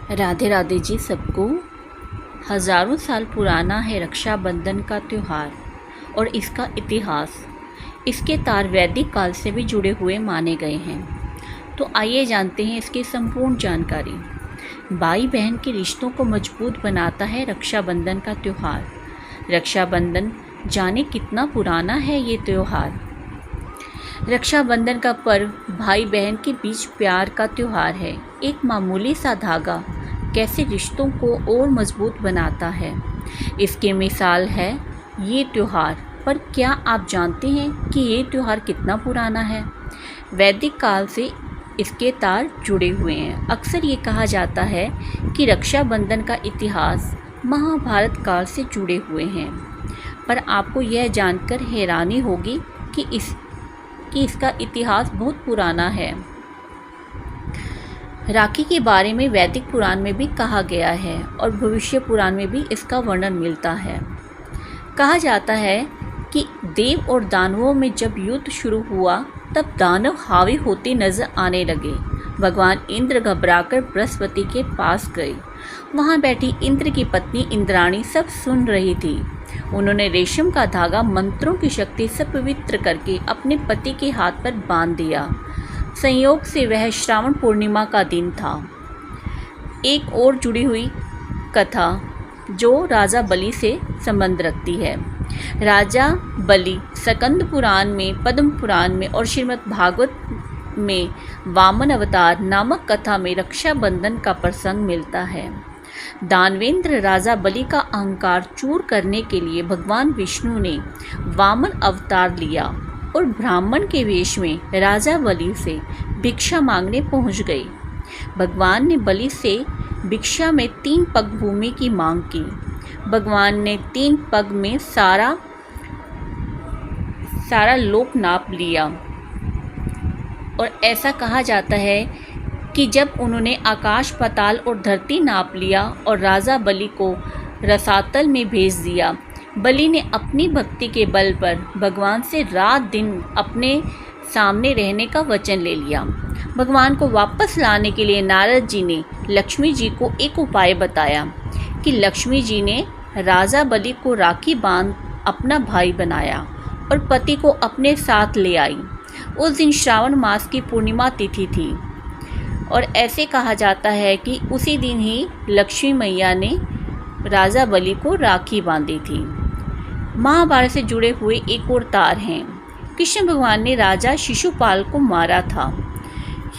राधे राधे जी सबको। हज़ारों साल पुराना है रक्षाबंधन का त्यौहार और इसका इतिहास। इसके तार वैदिक काल से भी जुड़े हुए माने गए हैं। तो आइए जानते हैं इसकी संपूर्ण जानकारी। भाई बहन के रिश्तों को मजबूत बनाता है रक्षाबंधन का त्यौहार। रक्षाबंधन जाने कितना पुराना है ये त्यौहार। रक्षाबंधन का पर्व भाई बहन के बीच प्यार का त्यौहार है। एक मामूली सा धागा कैसे रिश्तों को और मजबूत बनाता है, इसकी मिसाल है ये त्यौहार। पर क्या आप जानते हैं कि ये त्यौहार कितना पुराना है? वैदिक काल से इसके तार जुड़े हुए हैं। अक्सर ये कहा जाता है कि रक्षाबंधन का इतिहास महाभारत काल से जुड़े हुए हैं। पर आपको यह जानकर हैरानी होगी कि इसका इतिहास बहुत पुराना है। राखी के बारे में वैदिक पुराण में भी कहा गया है और भविष्य पुराण में भी इसका वर्णन मिलता है। कहा जाता है कि देव और दानवों में जब युद्ध शुरू हुआ तब दानव हावी होते नजर आने लगे। भगवान इंद्र घबराकर बृहस्पति के पास गए। वहां बैठी इंद्र की पत्नी इंद्राणी सब सुन रही थी। उन्होंने रेशम का धागा मंत्रों की शक्ति से पवित्र करके अपने पति के हाथ पर बांध दिया। संयोग से वह श्रावण पूर्णिमा का दिन था। एक और जुड़ी हुई कथा जो राजा बलि से संबंध रखती है। राजा बलि स्कंद पुराण में, पद्म पुराण में और श्रीमद् भागवत में वामन अवतार नामक कथा में रक्षाबंधन का प्रसंग मिलता है। दानवेंद्र राजा बलि का अहंकार चूर करने के लिए भगवान विष्णु ने वामन अवतार लिया और ब्राह्मण के वेश में राजा बलि से भिक्षा मांगने पहुंच गए। भगवान ने बलि से भिक्षा में 3 पग भूमि की मांग की। भगवान ने 3 पग में सारा लोक नाप लिया और ऐसा कहा जाता है कि जब उन्होंने आकाश, पाताल और धरती नाप लिया और राजा बलि को रसातल में भेज दिया। बलि ने अपनी भक्ति के बल पर भगवान से रात दिन अपने सामने रहने का वचन ले लिया। भगवान को वापस लाने के लिए नारद जी ने लक्ष्मी जी को एक उपाय बताया कि लक्ष्मी जी ने राजा बलि को राखी बांध अपना भाई बनाया और पति को अपने साथ ले आई। उस दिन श्रावण मास की पूर्णिमा तिथि थी और ऐसे कहा जाता है कि उसी दिन ही लक्ष्मी मैया ने राजा बलि को राखी बांधी थी। महाभारत से जुड़े हुए एक और तार हैं। कृष्ण भगवान ने राजा शिशुपाल को मारा था।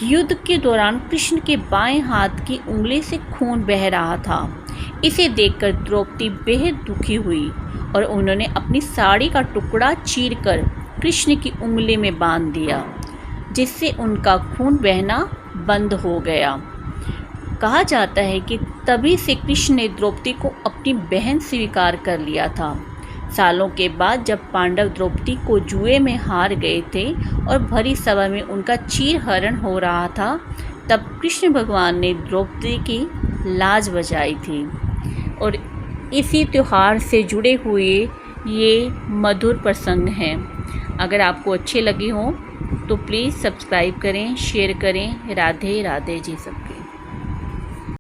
युद्ध के दौरान कृष्ण के बाएं हाथ की उंगली से खून बह रहा था। इसे देखकर द्रौपदी बेहद दुखी हुई और उन्होंने अपनी साड़ी का टुकड़ा चीरकर कृष्ण की उंगली में बांध दिया, जिससे उनका खून बहना बंद हो गया। कहा जाता है कि तभी से कृष्ण ने द्रौपदी को अपनी बहन स्वीकार कर लिया था। सालों के बाद जब पांडव द्रौपदी को जुए में हार गए थे और भरी सभा में उनका चीरहरण हो रहा था, तब कृष्ण भगवान ने द्रौपदी की लाज बचाई थी। और इसी त्यौहार से जुड़े हुए ये मधुर प्रसंग हैं। अगर आपको अच्छे लगे हों तो प्लीज़ सब्सक्राइब करें, शेयर करें। राधे राधे जी सब।